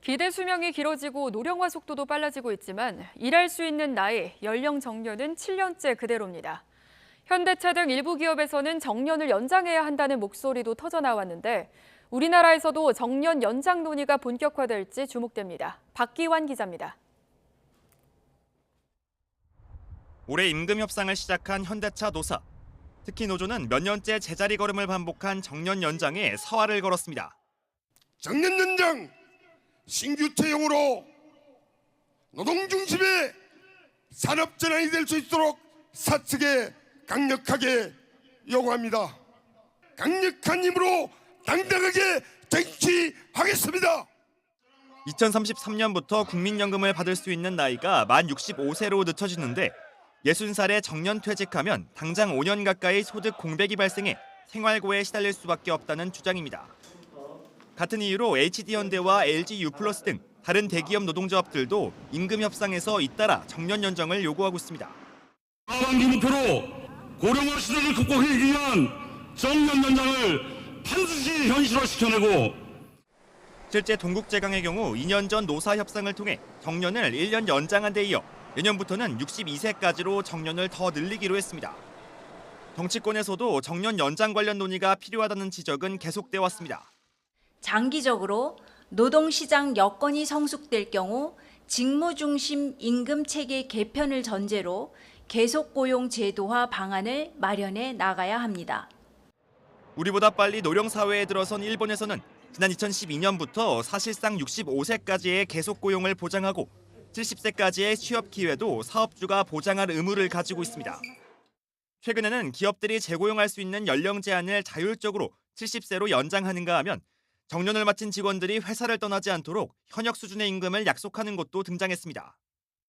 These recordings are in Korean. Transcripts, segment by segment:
기대 수명이 길어지고 노령화 속도도 빨라지고 있지만 일할 수 있는 나이, 연령 정년은 7년째 그대로입니다. 현대차 등 일부 기업에서는 정년을 연장해야 한다는 목소리도 터져나왔는데 우리나라에서도 정년 연장 논의가 본격화될지 주목됩니다. 박기환 기자입니다. 올해 임금 협상을 시작한 현대차 노사. 특히 노조는 몇 년째 제자리 걸음을 반복한 정년 연장에 사활을 걸었습니다. 정년 연장 신규 채용으로 노동 중심의 산업 전환이 될 수 있도록 사측에 강력하게 요구합니다. 강력한 힘으로 당당하게 쟁취하겠습니다. 2033년부터 국민연금을 받을 수 있는 나이가 만 65세로 늦춰지는데 60살에 정년 퇴직하면 당장 5년 가까이 소득 공백이 발생해 생활고에 시달릴 수밖에 없다는 주장입니다. 같은 이유로 HD현대와 LGU+ 등 다른 대기업 노동조합들도 임금 협상에서 잇따라 정년 연장을 요구하고 있습니다. 하반기 목표로 고령화 시대를 극복하기 위한 정년 연장을 반드시 현실화시켜내고 실제 동국제강의 경우 2년 전 노사 협상을 통해 정년을 1년 연장한 데 이어 내년부터는 62세까지로 정년을 더 늘리기로 했습니다. 정치권에서도 정년 연장 관련 논의가 필요하다는 지적은 계속돼 왔습니다. 장기적으로 노동시장 여건이 성숙될 경우 직무 중심 임금 체계 개편을 전제로 계속고용 제도화 방안을 마련해 나가야 합니다. 우리보다 빨리 노령사회에 들어선 일본에서는 지난 2012년부터 사실상 65세까지의 계속고용을 보장하고 70세까지의 취업 기회도 사업주가 보장할 의무를 가지고 있습니다. 최근에는 기업들이 재고용할 수 있는 연령 제한을 자율적으로 70세로 연장하는가 하면 정년을 마친 직원들이 회사를 떠나지 않도록 현역 수준의 임금을 약속하는 곳도 등장했습니다.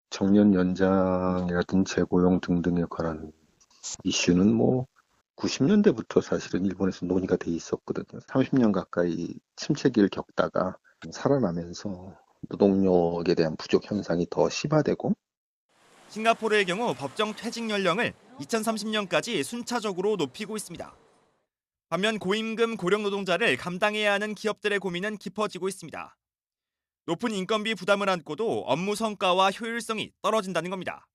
정년 연장이라든지 재고용 등등에 관한 이슈는 90년대부터 사실은 일본에서 논의가 돼 있었거든요. 30년 가까이 침체기를 겪다가 살아나면서 노동력에 대한 부족 현상이 더 심화되고 싱가포르의 경우 법정 퇴직 연령을 2030년까지 순차적으로 높이고 있습니다. 반면 고임금 고령 노동자를 감당해야 하는 기업들의 고민은 깊어지고 있습니다. 높은 인건비 부담을 안고도 업무 성과와 효율성이 떨어진다는 겁니다.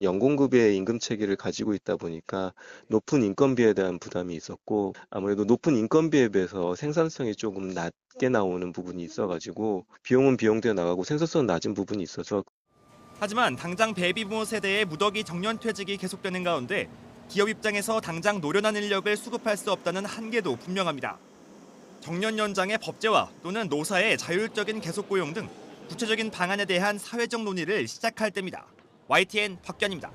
연공급의 임금 체계를 가지고 있다 보니까 높은 인건비에 대한 부담이 있었고 아무래도 높은 인건비에 비해서 생산성이 조금 낮게 나오는 부분이 있어가지고 비용은 비용대로 나가고 생산성은 낮은 부분이 있어서 하지만 당장 베이비부모 세대의 무더기 정년 퇴직이 계속되는 가운데 기업 입장에서 당장 노련한 인력을 수급할 수 없다는 한계도 분명합니다. 정년 연장의 법제화 또는 노사의 자율적인 계속고용 등 구체적인 방안에 대한 사회적 논의를 시작할 때입니다. YTN 박견입니다.